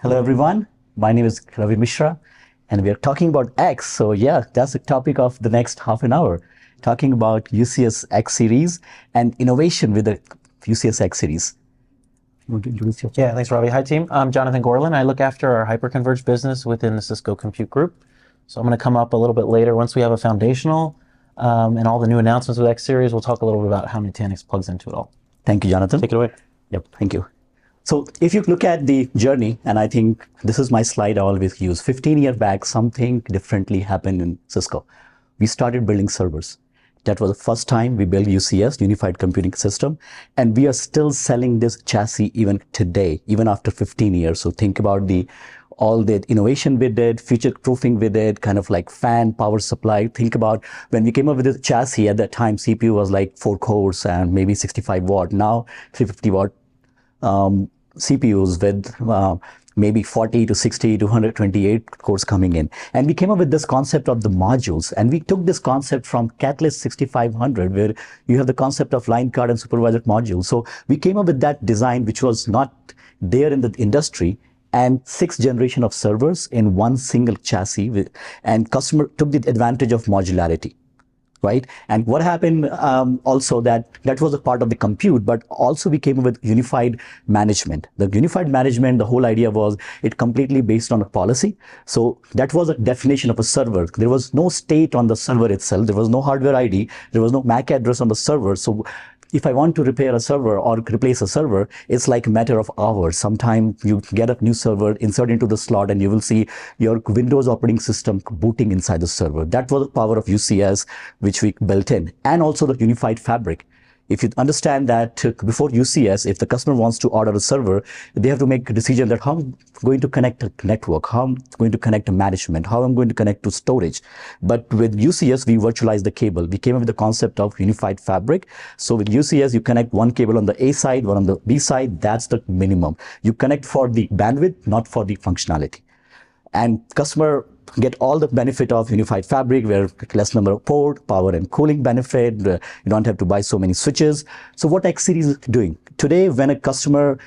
Hello everyone, my name is Ravi Mishra and we are talking about X. So yeah, that's the topic of the next half an hour, talking about UCS X-Series and innovation with the UCS X-Series. You want to introduce yourself? Yeah, thanks, Ravi. Hi, team. I'm Jonathan Gorlin. I look after our hyperconverged business within the Cisco Compute Group. So I'm going to come up a little bit later once we have a foundational and all the new announcements with X-Series. We'll talk a little bit about how Nutanix plugs into it all. Thank you, Jonathan. Take it away. Yep, thank you. So if you look at the journey, and I think this is my slide I always use, 15 years back, something differently happened in Cisco. We started building servers. That was the first time we built UCS, Unified Computing System, and we are still selling this chassis even today, even after 15 years. So think about all the innovation we did, future-proofing we did, kind of like fan, power supply. Think about when we came up with this chassis, at that time, CPU was like 4 cores and maybe 65 watt. Now, 350 watt CPUs with maybe 40 to 60 to 128 cores coming in. And we came up with this concept of the modules. And we took this concept from Catalyst 6500, where you have the concept of line card and supervisor modules. So we came up with that design, which was not there in the industry, and 6th generation of servers in one single chassis. And customer took the advantage of modularity. Right? And what happened also that was a part of the compute, but also we came up with unified management. The unified management, the whole idea was it completely based on a policy. So that was a definition of a server. There was no state on the server itself. There was no hardware ID. There was no MAC address on the server. So if I want to repair a server or replace a server, it's like a matter of hours. Sometimes you get a new server, insert into the slot, and you will see your Windows operating system booting inside the server. That was the power of UCS, which we built in, and also the unified fabric. If you understand that before UCS, if the customer wants to order a server, they have to make a decision that how I'm going to connect a network, how I'm going to connect to management, how I'm going to connect to storage. But with UCS, we virtualized the cable. We came up with the concept of unified fabric. So with UCS, you connect one cable on the A side, one on the B side. That's the minimum. You connect for the bandwidth, not for the functionality. And customer get all the benefit of unified fabric, where less number of port, power and cooling benefit. You don't have to buy so many switches. So what X-Series is doing today, when a customer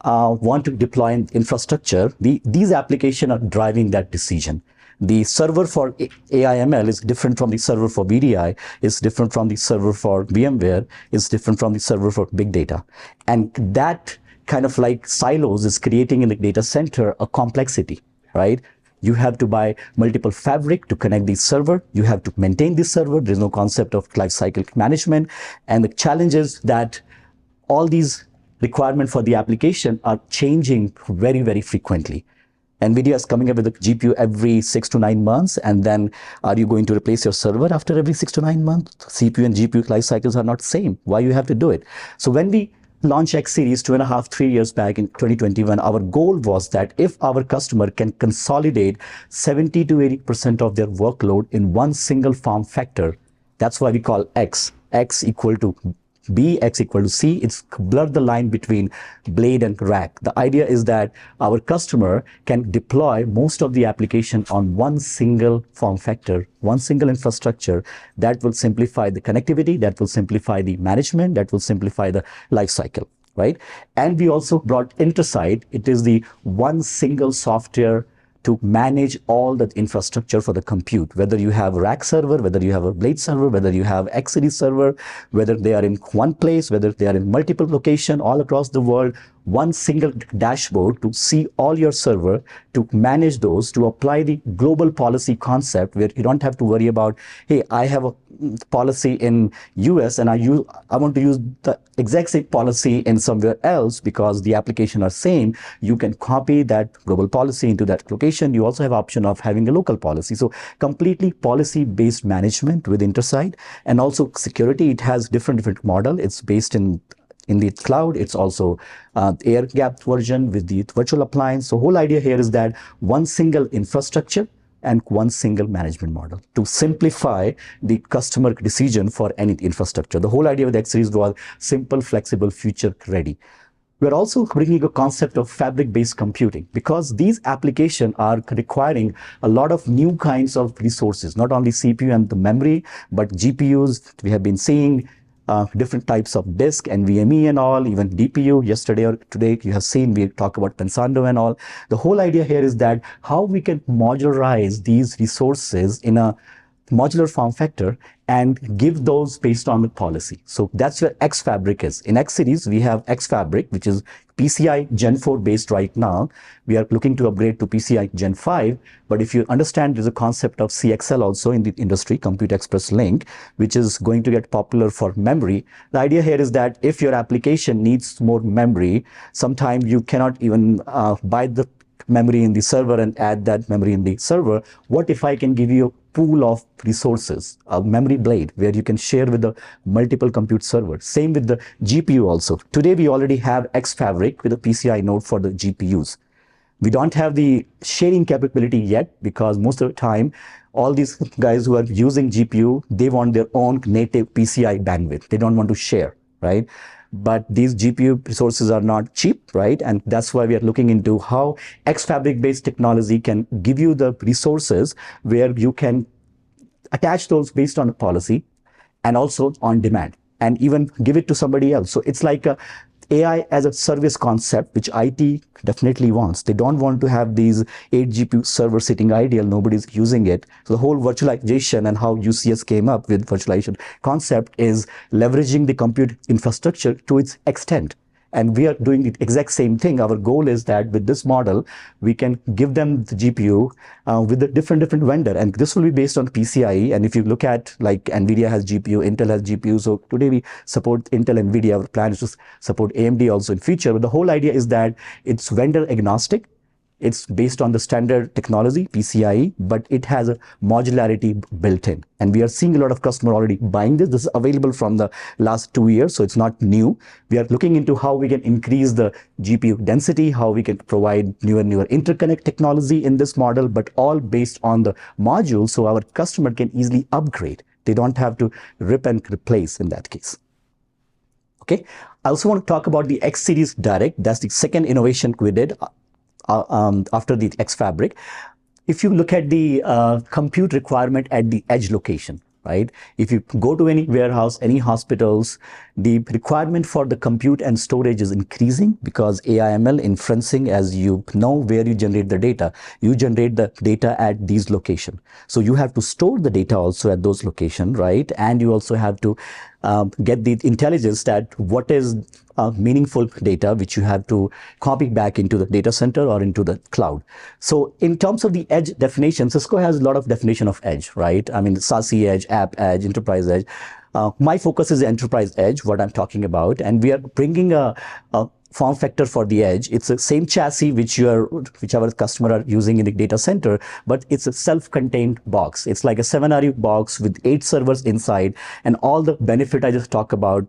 want to deploy an infrastructure, these applications are driving that decision. The server for AI/ML is different from the server for VDI, is different from the server for VMware, is different from the server for big data. And that kind of like silos is creating in the data center a complexity, right? You have to buy multiple fabric to connect the server. You have to maintain the server. There's no concept of lifecycle management. And the challenge is that all these requirements for the application are changing very, very frequently. NVIDIA is coming up with a GPU every 6 to 9 months. And then are you going to replace your server after every 6 to 9 months? CPU and GPU life cycles are not the same. Why you have to do it? So when we launch X-Series 2.5, 3 years back in 2021, our goal was that if our customer can consolidate 70 to 80% of their workload in one single form factor, that's why we call X equal to B, X equal to C. It's blurred the line between blade and rack. The idea is that our customer can deploy most of the application on one single form factor, one single infrastructure. That will simplify the connectivity, that will simplify the management, that will simplify the life cycle, right? And we also brought Intersight. It is the one single software to manage all that infrastructure for the compute, whether you have a rack server, whether you have a blade server, whether you have X-Series server, whether they are in one place, whether they are in multiple locations all across the world, one single dashboard to see all your server, to manage those, to apply the global policy concept where you don't have to worry about, hey, I have a policy in US and I want to use the exact same policy in somewhere else because the application are same. You can copy that global policy into that location. You also have option of having a local policy. So completely policy-based management with Intersight, and also security. It has different model. It's based in the cloud. It's also air-gapped version with the virtual appliance. So whole idea here is that one single infrastructure and one single management model to simplify the customer decision for any infrastructure. The whole idea with X-Series was simple, flexible, future ready. We're also bringing a concept of fabric-based computing because these applications are requiring a lot of new kinds of resources, not only CPU and the memory, but GPUs. We have been seeing different types of disk, NVMe and all, even DPU. Yesterday or today, you have seen we talk about Pensando and all. The whole idea here is that how we can modularize these resources in a modular form factor and give those based on the policy. So that's where X Fabric is. In X series, we have X Fabric, which is PCI Gen 4 based right now. We are looking to upgrade to PCI Gen 5. But if you understand, there's a concept of CXL also in the industry, Compute Express Link, which is going to get popular for memory. The idea here is that if your application needs more memory, sometimes you cannot even buy the memory in the server and add that memory in the server. What if I can give you a pool of resources, a memory blade where you can share with the multiple compute servers? Same with the GPU also. Today we already have X Fabric with a PCI node for the GPUs. We don't have the sharing capability yet because most of the time, all these guys who are using GPU, they want their own native PCI bandwidth. They don't want to share, right? But these GPU resources are not cheap, right? And that's why we are looking into how X Fabric based technology can give you the resources where you can attach those based on a policy and also on demand and even give it to somebody else. So it's like a AI as a service concept, which IT definitely wants. They don't want to have these 8 GPU servers sitting idle, nobody's using it. So the whole virtualization and how UCS came up with virtualization concept is leveraging the compute infrastructure to its extent. And we are doing the exact same thing. Our goal is that with this model, we can give them the GPU with a different vendor. And this will be based on PCIe. And if you look at like NVIDIA has GPU, Intel has GPU. So today we support Intel, NVIDIA. Our plan is to support AMD also in future. But the whole idea is that it's vendor agnostic. It's based on the standard technology, PCIe, but it has a modularity built in. And we are seeing a lot of customers already buying this. This is available from the last 2 years, so it's not new. We are looking into how we can increase the GPU density, how we can provide newer interconnect technology in this model, but all based on the module, so our customer can easily upgrade. They don't have to rip and replace in that case. Okay. I also want to talk about the X-Series Direct. That's the second innovation we did. After the X Fabric. If you look at the compute requirement at the edge location, right? If you go to any warehouse, any hospitals, the requirement for the compute and storage is increasing because AI/ML inferencing, as you know, where you generate the data. You generate the data at these locations. So you have to store the data also at those locations, right? And you also have to get the intelligence that what is meaningful data, which you have to copy back into the data center or into the cloud. So in terms of the edge definition, Cisco has a lot of definition of edge, right? I mean, SASE edge, app edge, enterprise edge. My focus is enterprise edge, what I'm talking about. And we are bringing a form factor for the edge. It's the same chassis which our customer are using in the data center, but it's a self-contained box. It's like a 7RU box with 8 servers inside, and all the benefit I just talked about,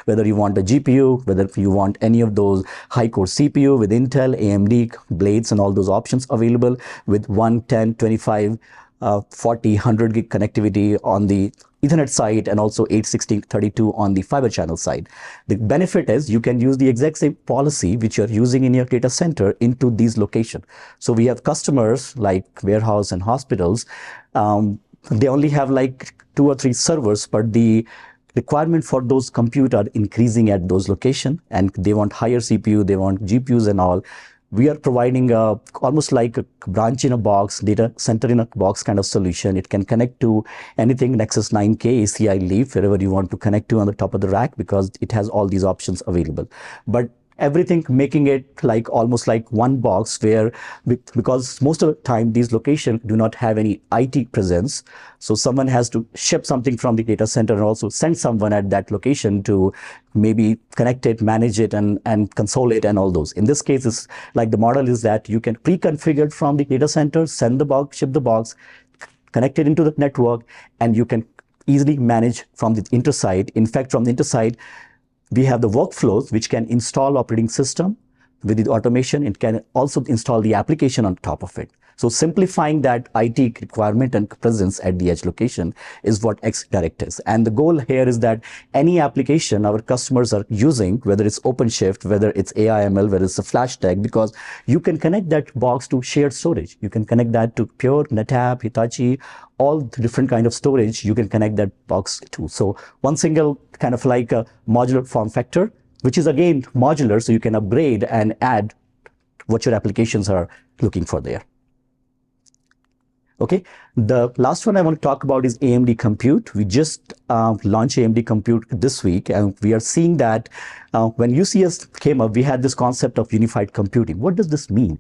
whether you want a GPU, whether you want any of those high-core CPU with Intel, AMD, blades, and all those options available with 1, 10, 25, 40, 100 gig connectivity on the Ethernet side and also 860/32 on the fiber channel side. The benefit is you can use the exact same policy which you're using in your data center into these locations. So we have customers like warehouse and hospitals. They only have like 2 or 3 servers, but the requirement for those compute are increasing at those locations, and they want higher CPU, they want GPUs and all. We are providing almost like a branch in a box, data center in a box kind of solution. It can connect to anything Nexus 9K, ACI Leaf, wherever you want to connect to on the top of the rack, because it has all these options available. But everything making it like almost like one box, where because most of the time these locations do not have any IT presence, so someone has to ship something from the data center and also send someone at that location to maybe connect it, manage it, and console it and all those. In this case, it's like the model is that you can pre-configure from the data center, send the box, ship the box, connect it into the network, and you can easily manage from the Intersight. In fact, from the Intersight, we have the workflows which can install operating system with the automation. It can also install the application on top of it. So simplifying that IT requirement and presence at the edge location is what X Direct is. And the goal here is that any application our customers are using, whether it's OpenShift, whether it's AI/ML, whether it's a flash tag, because you can connect that box to shared storage. You can connect that to Pure, NetApp, Hitachi, all the different kind of storage you can connect that box to. So one single kind of like a modular form factor, which is again modular, so you can upgrade and add what your applications are looking for there. Okay, the last one I want to talk about is AMD Compute. We just launched AMD Compute this week, and we are seeing that when UCS came up, we had this concept of unified computing. What does this mean?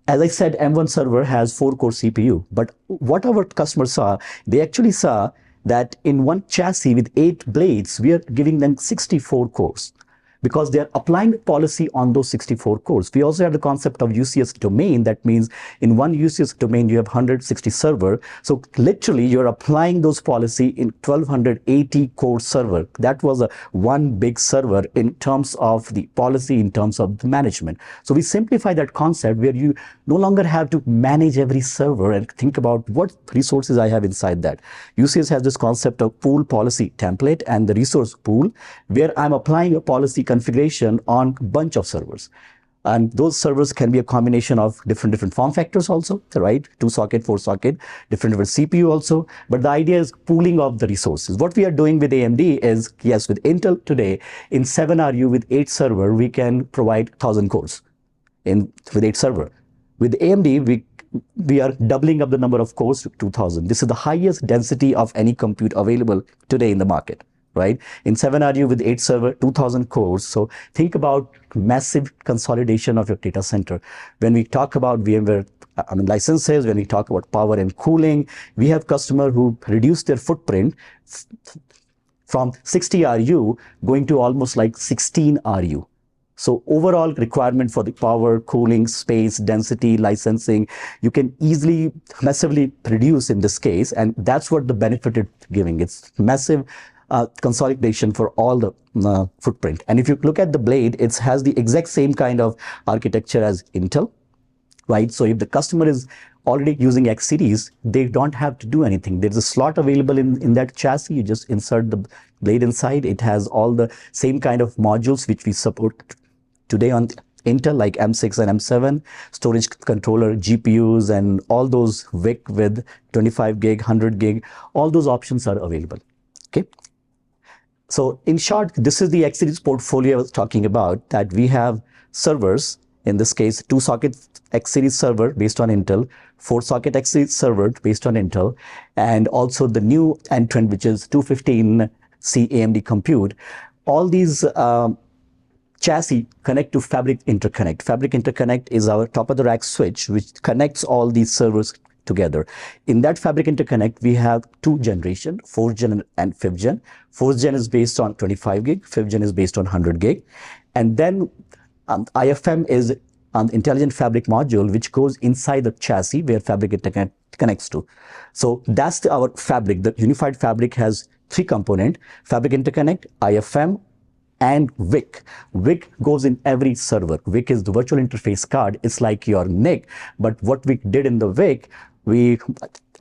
As I said, M1 server has 4-core CPU, but what our customers saw, they actually saw that in one chassis with 8 blades, we are giving them 64 cores, because they are applying the policy on those 64 cores. We also have the concept of UCS domain. That means in one UCS domain, you have 160 server. So literally, you're applying those policy in 1280 core server. That was a one big server in terms of the policy, in terms of the management. So we simplify that concept where you no longer have to manage every server and think about what resources I have inside that. UCS has this concept of pool policy template and the resource pool, where I'm applying a policy configuration on a bunch of servers. And those servers can be a combination of different form factors also, right? 2-socket, 4-socket, different CPU also. But the idea is pooling of the resources. What we are doing with AMD is, yes, with Intel today, in 7RU with 8 server, we can provide 1,000 cores with 8 server. With AMD, we are doubling up the number of cores to 2,000. This is the highest density of any compute available today in the market. Right? In 7RU with 8 server, 2,000 cores. So think about massive consolidation of your data center. When we talk about VMware licenses, when we talk about power and cooling, we have customers who reduce their footprint from 60RU going to almost like 16RU. So overall requirement for the power, cooling, space, density, licensing, you can easily massively reduce in this case. And that's what the benefit it's giving. It's massive consolidation for all the footprint. And if you look at the blade, it has the exact same kind of architecture as Intel, right? So if the customer is already using X-series, they don't have to do anything. There's a slot available in that chassis. You just insert the blade inside. It has all the same kind of modules which we support today on Intel, like M6 and M7, storage controller, GPUs, and all those VIC with 25 gig, 100 gig, all those options are available, okay? So in short, this is the X-series portfolio I was talking about, that we have servers, in this case, 2-socket X-series server based on Intel, 4-socket X-series server based on Intel, and also the new entrant, which is 215C AMD Compute. All these chassis connect to Fabric Interconnect. Fabric Interconnect is our top-of-the-rack switch, which connects all these servers together. In that Fabric Interconnect, we have 2 generation, 4th gen and 5th gen. 4th gen is based on 25 gig, 5th gen is based on 100 gig. And then IFM is an intelligent fabric module, which goes inside the chassis where Fabric Interconnect connects to. So that's our fabric. The unified fabric has 3 components: Fabric Interconnect, IFM, and VIC. VIC goes in every server. VIC is the virtual interface card. It's like your NIC. But what we did in the VIC,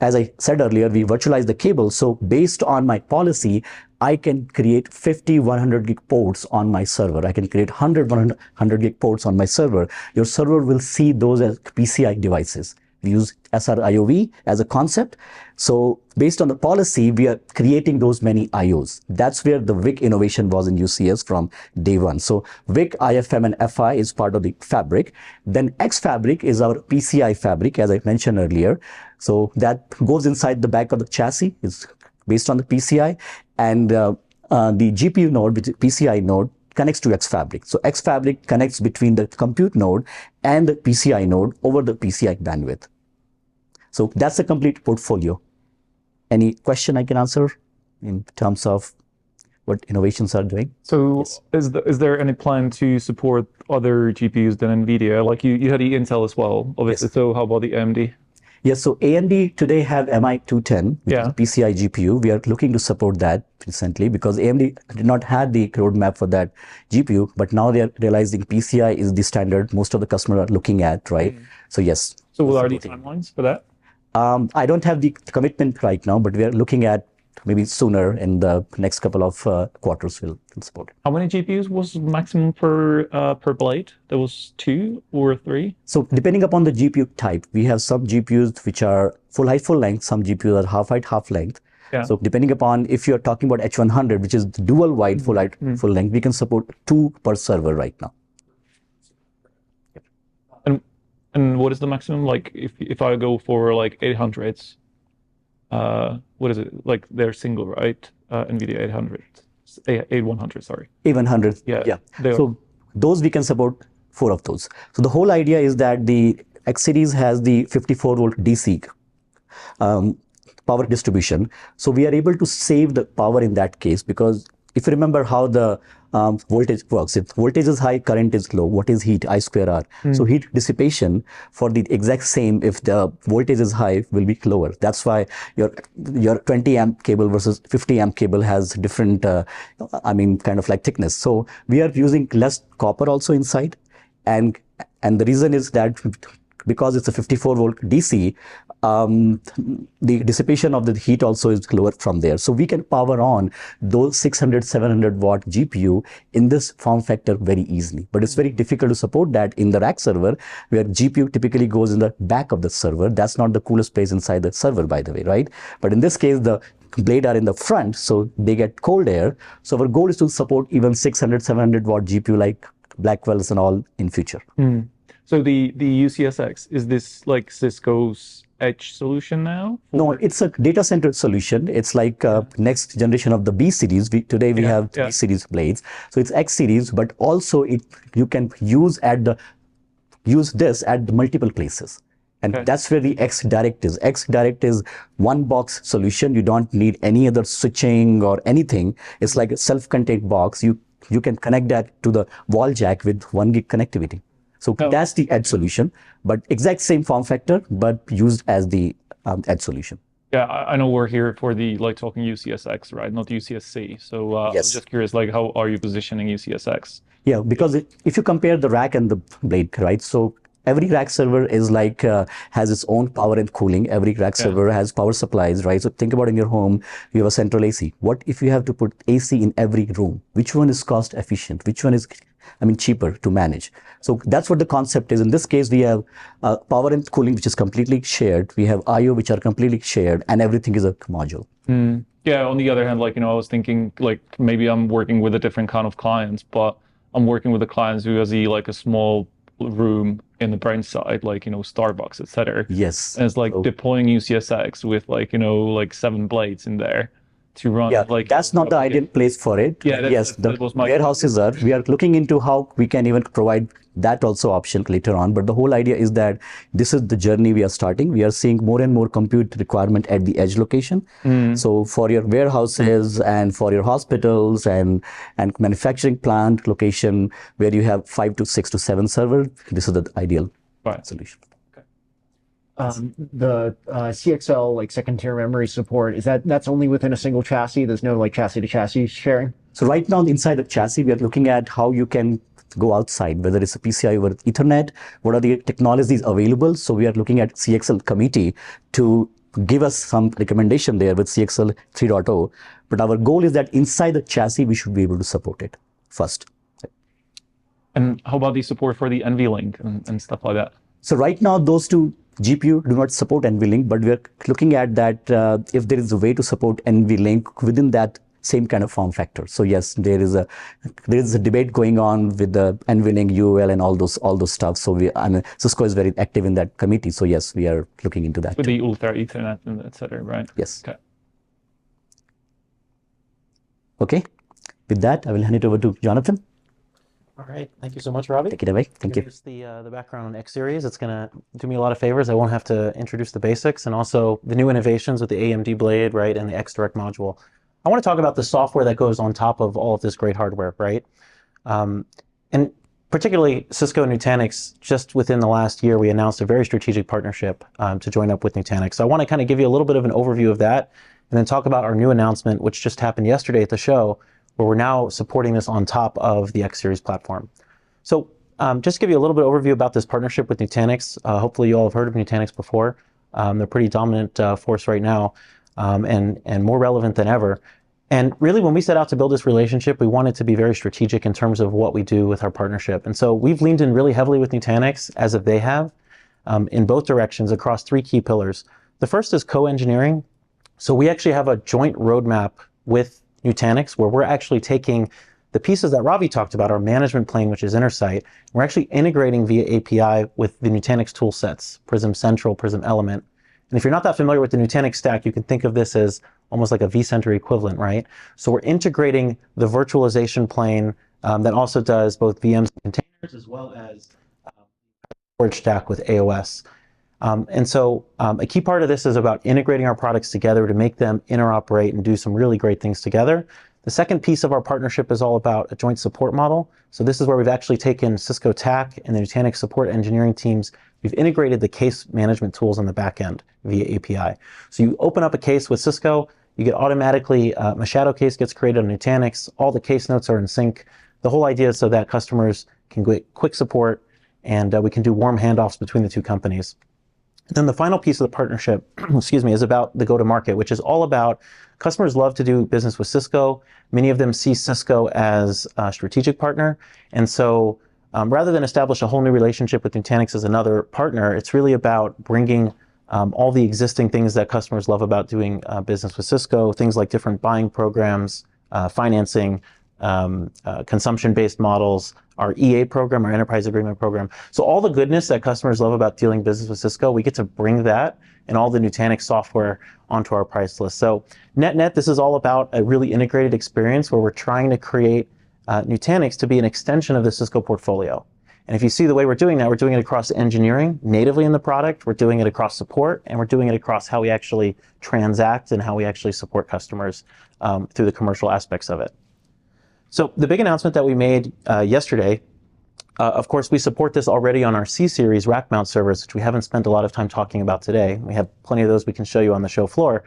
as I said earlier, we virtualize the cable. So based on my policy, I can create 50 100 gig ports on my server. I can create 100 gig ports on my server. Your server will see those as PCI devices. We use SRIOV as a concept. So based on the policy, we are creating those many IOs. That's where the VIC innovation was in UCS from day one. So VIC, IFM, and FI is part of the fabric. Then X fabric is our PCI fabric, as I mentioned earlier. So that goes inside the back of the chassis. It's based on the PCI. And the GPU node, which is PCI node, connects to X fabric. So X fabric connects between the compute node and the PCI node over the PCI bandwidth. So that's the complete portfolio. Any question I can answer in terms of what innovations are doing? So yes. is there any plan to support other GPUs than NVIDIA? Like you had the Intel as well, obviously. Yes. So how about the AMD? Yes, so AMD today have MI210, which is PCI GPU. We are looking to support that recently because AMD did not have the roadmap for that GPU, but now they are realizing PCI is the standard most of the customers are looking at, right? So yes. So what are the timelines for that? I don't have the commitment right now, but we are looking at maybe sooner in the next couple of quarters we'll support it. How many GPUs was maximum per blade? There was 2 or 3? So depending upon the GPU type, we have some GPUs which are full height, full length. Some GPUs are half height, half length. Yeah. So depending upon if you're talking about H100, which is dual wide, full height, full length, we can support 2 per server right now. And what is the maximum? Like if I go for like 800s, what is it? Like they're single, right? NVIDIA 800, 8100, sorry. 8100. Yeah. So those we can support 4 of those. So the whole idea is that the X-Series has the 54 volt DC power distribution. So we are able to save the power in that case, because if you remember how the voltage works, if voltage is high, current is low, what is heat? I square R. So heat dissipation for the exact same, if the voltage is high, will be lower. That's why your 20 amp cable versus 50 amp cable has different, kind of like thickness. So we are using less copper also inside. And the reason is that because it's a 54 volt DC, the dissipation of the heat also is lower from there. So we can power on those 600, 700 watt GPU in this form factor very easily. But it's very difficult to support that in the rack server, where GPU typically goes in the back of the server. That's not the coolest place inside the server, by the way, right? But in this case, the blade are in the front, so they get cold air. So our goal is to support even 600, 700 watt GPU like Blackwells and all in future. So the UCS X, is this like Cisco's edge solution now? No, it's a data center solution. It's like next generation of the B series. Today we have B series blades. So it's X series, but also you can use this at the multiple places. And that's where the X Direct is. X Direct is one box solution. You don't need any other switching or anything. It's like a self-contained box. You can connect that to the wall jack with 1 gig connectivity. So that's the edge solution, but exact same form factor, but used as the edge solution. Yeah, I know we're here for the talking UCS X, right? Not UCS-C. So I was just curious, how are you positioning UCS X? Yeah, because if you compare the rack and the blade, right? So every rack server is has its own power and cooling. Every rack server has power supplies, right? So think about in your home, you have a central AC. What if you have to put AC in every room? Which one is cost efficient? Which one is cheaper to manage? So that's what the concept is. In this case, we have power and cooling, which is completely shared. We have IO, which are completely shared, and everything is a module. Yeah, on the other hand, I was thinking, maybe I'm working with a different kind of clients, but I'm working with a client who has a small room in the brain side, Starbucks, etc. Yes. And it's deploying UCS X with 7 blades in there to run. Yeah, that's not the ideal place for it. Yeah, the warehouses are. We are looking into how we can even provide that also option later on. But the whole idea is that this is the journey we are starting. We are seeing more and more compute requirement at the edge location. So for your warehouses and for your hospitals and manufacturing plant location where you have 5 to 6 to 7 servers, this is the ideal solution. The CXL second tier memory support, that's only within a single chassis? There's no chassis to chassis sharing? So right now inside the chassis, we are looking at how you can go outside, whether it's a PCI over Ethernet, what are the technologies available. So we are looking at CXL committee to give us some recommendation there with CXL 3.0. But our goal is that inside the chassis, we should be able to support it first. And how about the support for the NVLink and stuff like that? So right now, those two GPU do not support NVLink, but we're looking at that if there is a way to support NVLink within that same kind of form factor. So yes, there is a debate going on with the NVLink, UL, and all those stuff. So Cisco is very active in that committee. So yes, we are looking into that. With the Ultra Ethernet and etc., right? Yes. Okay. With that, I will hand it over to Jonathan. All right. Thank you so much, Ravi. Take it away. Thank you. Here's the background on X-Series. It's going to do me a lot of favors. I won't have to introduce the basics and also the new innovations with the AMD blade, right, and the X-Direct module. I want to talk about the software that goes on top of all of this great hardware, right? And particularly Cisco and Nutanix, just within the last year, we announced a very strategic partnership to join up with Nutanix. So I want to kind of give you a little bit of an overview of that and then talk about our new announcement, which just happened yesterday at the show, where we're now supporting this on top of the X-Series platform. So just to give you a little bit of overview about this partnership with Nutanix. Hopefully you all have heard of Nutanix before. They're a pretty dominant force right now, and more relevant than ever. And really, when we set out to build this relationship, we wanted to be very strategic in terms of what we do with our partnership. And so we've leaned in really heavily with Nutanix, as if they have, in both directions across 3 key pillars. The first is co-engineering. So we actually have a joint roadmap with Nutanix where we're actually taking the pieces that Ravi talked about, our management plane, which is Intersight. We're actually integrating via API with the Nutanix tool sets, Prism Central, Prism Element. And if you're not that familiar with the Nutanix stack, you can think of this as almost like a vCenter equivalent, right? So we're integrating the virtualization plane that also does both VMs and containers, as well as storage stack with AOS. And so a key part of this is about integrating our products together to make them interoperate and do some really great things together. The second piece of our partnership is all about a joint support model. So this is where we've actually taken Cisco TAC and the Nutanix support engineering teams. We've integrated the case management tools on the back end via API. So you open up a case with Cisco, you get automatically, a shadow case gets created on Nutanix, all the case notes are in sync. The whole idea is so that customers can get quick support and we can do warm handoffs between the two companies. And then the final piece of the partnership, excuse me, is about the go-to-market, which is all about customers love to do business with Cisco. Many of them see Cisco as a strategic partner. And so rather than establish a whole new relationship with Nutanix as another partner, it's really about bringing all the existing things that customers love about doing business with Cisco, things like different buying programs, financing, consumption-based models, our EA program, our enterprise agreement program. So all the goodness that customers love about dealing business with Cisco, we get to bring that and all the Nutanix software onto our price list. So net, this is all about a really integrated experience where we're trying to create Nutanix to be an extension of the Cisco portfolio. And if you see the way we're doing that, we're doing it across engineering, natively in the product, we're doing it across support, and we're doing it across how we actually transact and how we actually support customers through the commercial aspects of it. So the big announcement that we made yesterday, of course, we support this already on our C-Series rack mount servers, which we haven't spent a lot of time talking about today. We have plenty of those we can show you on the show floor.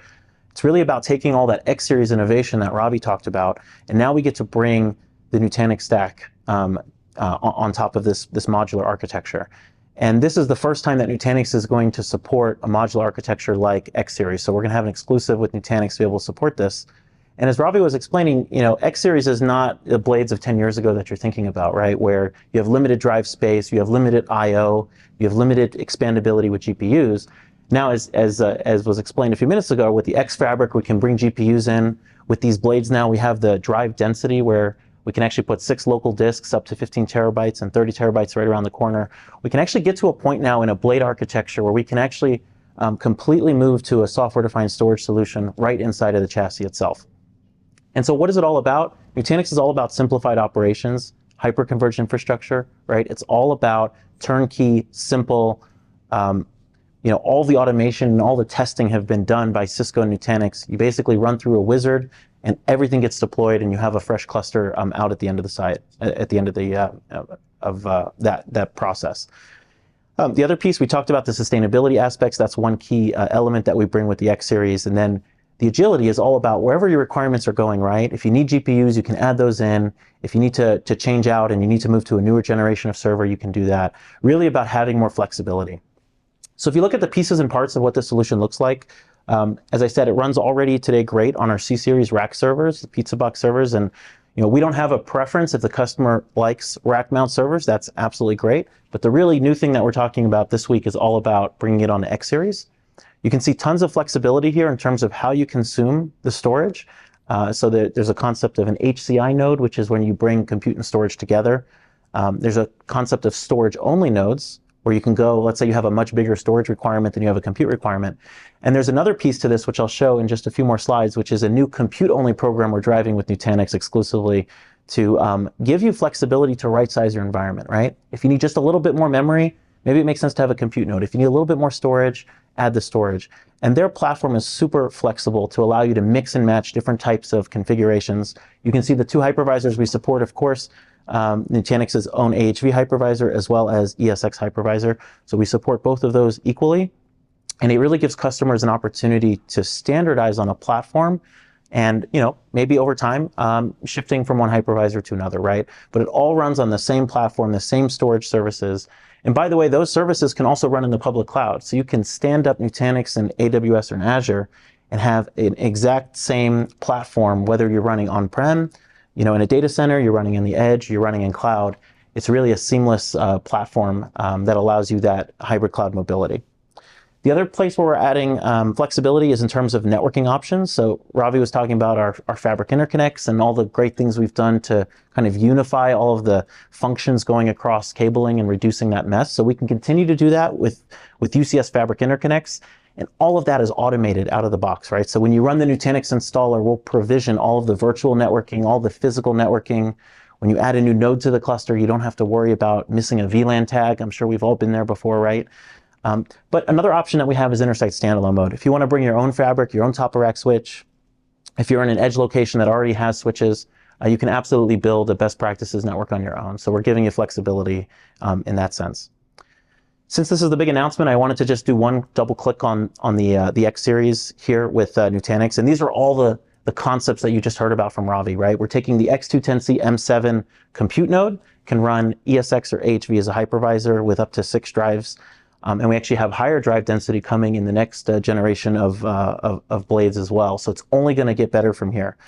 It's really about taking all that X-Series innovation that Ravi talked about, and now we get to bring the Nutanix stack on top of this modular architecture. And this is the first time that Nutanix is going to support a modular architecture like X-Series. So we're going to have an exclusive with Nutanix to be able to support this. And as Ravi was explaining, X-Series is not the blades of 10 years ago that you're thinking about, right? Where you have limited drive space, you have limited I/O, you have limited expandability with GPUs. Now, as was explained a few minutes ago, with the X Fabric, we can bring GPUs in. With these blades now, we have the drive density where we can actually put 6 local disks up to 15 terabytes and 30 terabytes right around the corner. We can actually get to a point now in a blade architecture where we can actually completely move to a software-defined storage solution right inside of the chassis itself. And so what is it all about? Nutanix is all about simplified operations, hyper-converged infrastructure, right? It's all about turnkey, simple, all the automation and all the testing have been done by Cisco and Nutanix. You basically run through a wizard and everything gets deployed and you have a fresh cluster out at the end of the site, at the end of that process. The other piece, we talked about the sustainability aspects. That's one key element that we bring with the X-Series. And then the agility is all about wherever your requirements are going, right? If you need GPUs, you can add those in. If you need to change out and you need to move to a newer generation of server, you can do that. Really about having more flexibility. So if you look at the pieces and parts of what this solution looks like, as I said, it runs already today great on our C-Series rack servers, the pizza box servers. And we don't have a preference if the customer likes rack mount servers. That's absolutely great. But the really new thing that we're talking about this week is all about bringing it on the X-Series. You can see tons of flexibility here in terms of how you consume the storage. So there's a concept of an HCI node, which is when you bring compute and storage together. There's a concept of storage-only nodes, where you can go, let's say you have a much bigger storage requirement than you have a compute requirement. And there's another piece to this, which I'll show in just a few more slides, which is a new compute-only program we're driving with Nutanix exclusively to give you flexibility to right-size your environment, right? If you need just a little bit more memory, maybe it makes sense to have a compute node. If you need a little bit more storage, add the storage. And their platform is super flexible to allow you to mix and match different types of configurations. You can see the 2 hypervisors we support, of course, Nutanix's own AHV hypervisor as well as ESX hypervisor. So we support both of those equally. And it really gives customers an opportunity to standardize on a platform and maybe over time shifting from one hypervisor to another, right? But it all runs on the same platform, the same storage services. And by the way, those services can also run in the public cloud. So you can stand up Nutanix in AWS or in Azure and have an exact same platform, whether you're running on-prem, in a data center, you're running in the edge, you're running in cloud. It's really a seamless platform that allows you that hybrid cloud mobility. The other place where we're adding flexibility is in terms of networking options. So Ravi was talking about our fabric interconnects and all the great things we've done to kind of unify all of the functions going across cabling and reducing that mess. So we can continue to do that with UCS fabric interconnects. And all of that is automated out of the box, right? So when you run the Nutanix installer, we'll provision all of the virtual networking, all the physical networking. When you add a new node to the cluster, you don't have to worry about missing a VLAN tag. I'm sure we've all been there before, right? But another option that we have is Intersight standalone mode. If you want to bring your own fabric, your own top-of-rack switch, if you're in an edge location that already has switches, you can absolutely build a best practices network on your own. So we're giving you flexibility in that sense. Since this is the big announcement, I wanted to just do one double click on the X-Series here with Nutanix. And these are all the concepts that you just heard about from Ravi, right? We're taking the X210C M7 compute node, can run ESX or AHV as a hypervisor with up to 6 drives. And we actually have higher drive density coming in the next generation of blades as well. So it's only going to get better from here.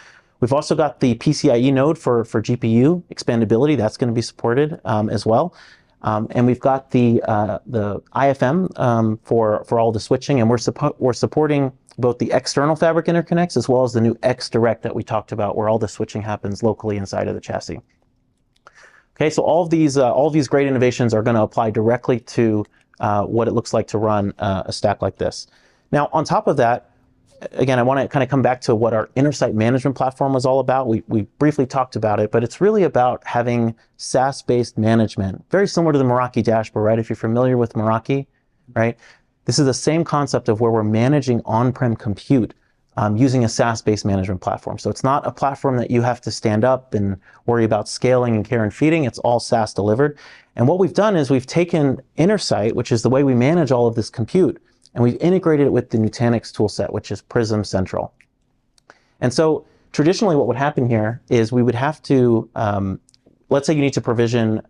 We've also got the PCIe node for GPU expandability. That's going to be supported as well. And we've got the IFM for all the switching, and we're supporting both the external fabric interconnects as well as the new X Direct that we talked about, where all the switching happens locally inside of the chassis. Okay, so all of these great innovations are going to apply directly to what it looks like to run a stack like this. Now, on top of that, again, I want to kind of come back to what our Intersight management platform was all about. We briefly talked about it, but it's really about having SaaS-based management, very similar to the Meraki dashboard, right? If you're familiar with Meraki, right? This is the same concept of where we're managing on-prem compute using a SaaS-based management platform. So it's not a platform that you have to stand up and worry about scaling and care and feeding. It's all SaaS delivered. And what we've done is we've taken Intersight, which is the way we manage all of this compute, and we've integrated it with the Nutanix toolset, which is Prism Central. And so traditionally what would happen here is we would have to, let's say you need to provision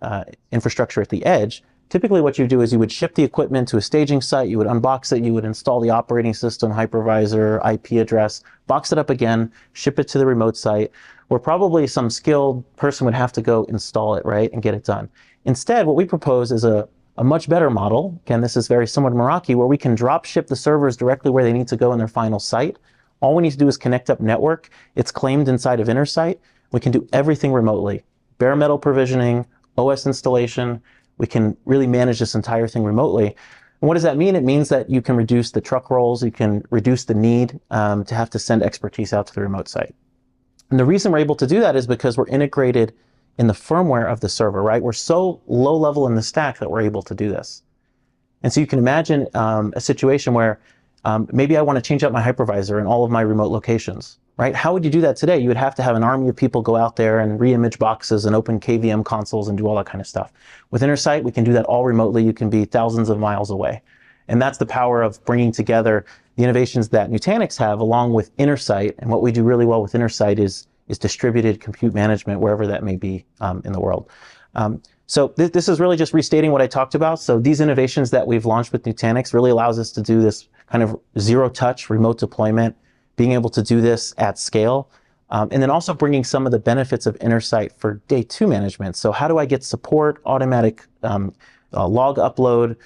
infrastructure at the edge. Typically what you do is you would ship the equipment to a staging site, you would unbox it, you would install the operating system, hypervisor, IP address, box it up again, ship it to the remote site, where probably some skilled person would have to go install it, right, and get it done. Instead, what we propose is a much better model. Again, this is very similar to Meraki, where we can drop ship the servers directly where they need to go in their final site. All we need to do is connect up network. It's claimed inside of Intersight. We can do everything remotely. Bare metal provisioning, OS installation. We can really manage this entire thing remotely. And what does that mean? It means that you can reduce the truck rolls. You can reduce the need to have to send expertise out to the remote site. And the reason we're able to do that is because we're integrated in the firmware of the server, right? We're so low level in the stack that we're able to do this. And so you can imagine a situation where maybe I want to change out my hypervisor in all of my remote locations, right? How would you do that today? You would have to have an army of people go out there and re-image boxes and open KVM consoles and do all that kind of stuff. With Intersight, we can do that all remotely. You can be thousands of miles away. And that's the power of bringing together the innovations that Nutanix have along with Intersight. And what we do really well with Intersight is distributed compute management, wherever that may be in the world. So this is really just restating what I talked about. So these innovations that we've launched with Nutanix really allows us to do this kind of zero-touch remote deployment, being able to do this at scale, and then also bringing some of the benefits of Intersight for day 2 management. So how do I get support, automatic log upload,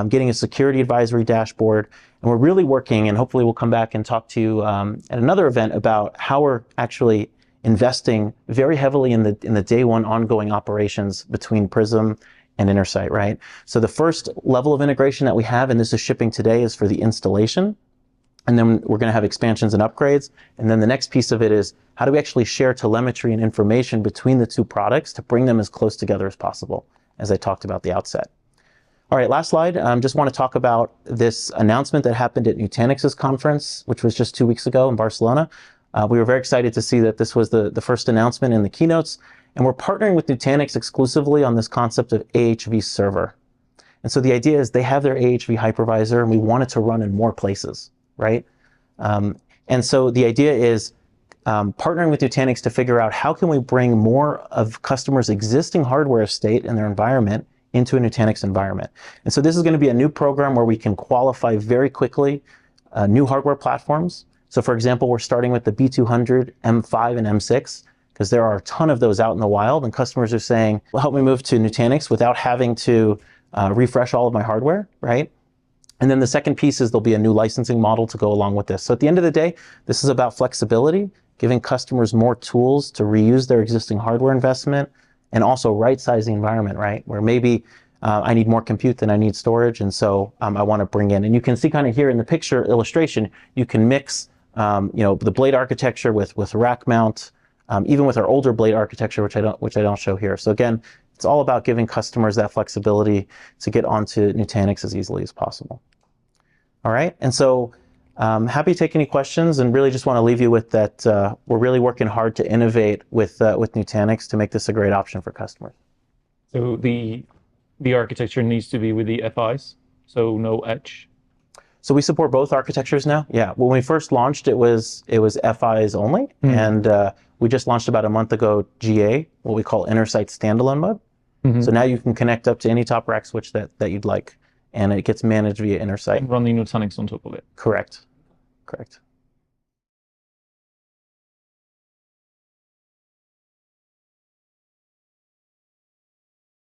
getting a security advisory dashboard, and we're really working, and hopefully we'll come back and talk to you at another event about how we're actually investing very heavily in the day 1 ongoing operations between Prism and Intersight, right? So the first level of integration that we have, and this is shipping today, is for the installation. And then we're going to have expansions and upgrades. And then the next piece of it is how do we actually share telemetry and information between the 2 products to bring them as close together as possible, as I talked about at the outset. All right, last slide. Just want to talk about this announcement that happened at Nutanix's conference, which was just 2 weeks ago in Barcelona. We were very excited to see that this was the first announcement in the keynotes, and we're partnering with Nutanix exclusively on this concept of AHV server. And so the idea is they have their AHV hypervisor, and we want it to run in more places, right? And so the idea is partnering with Nutanix to figure out how can we bring more of customers' existing hardware estate in their environment into a Nutanix environment. And so this is going to be a new program where we can qualify very quickly new hardware platforms. So for example, we're starting with the B200, M5, and M6, because there are a ton of those out in the wild, and customers are saying, well, help me move to Nutanix without having to refresh all of my hardware, right? And then the second piece is there'll be a new licensing model to go along with this. So at the end of the day, this is about flexibility, giving customers more tools to reuse their existing hardware investment, and also right-size the environment, right? Where maybe I need more compute than I need storage, and so I want to bring in. And you can see kind of here in the picture illustration, you can mix the blade architecture with rack mount, even with our older blade architecture, which I don't show here. So again, it's all about giving customers that flexibility to get onto Nutanix as easily as possible. All right, and so happy to take any questions, and really just want to leave you with that we're really working hard to innovate with Nutanix to make this a great option for customers. So the architecture needs to be with the FIs, so no edge. So we support both architectures now. Yeah, when we first launched, it was FIs only, and we just launched about a month ago GA, what we call Intersight standalone mode. So now you can connect up to any top rack switch that you'd like, and it gets managed via Intersight. And run the Nutanix on top of it. Correct. Correct.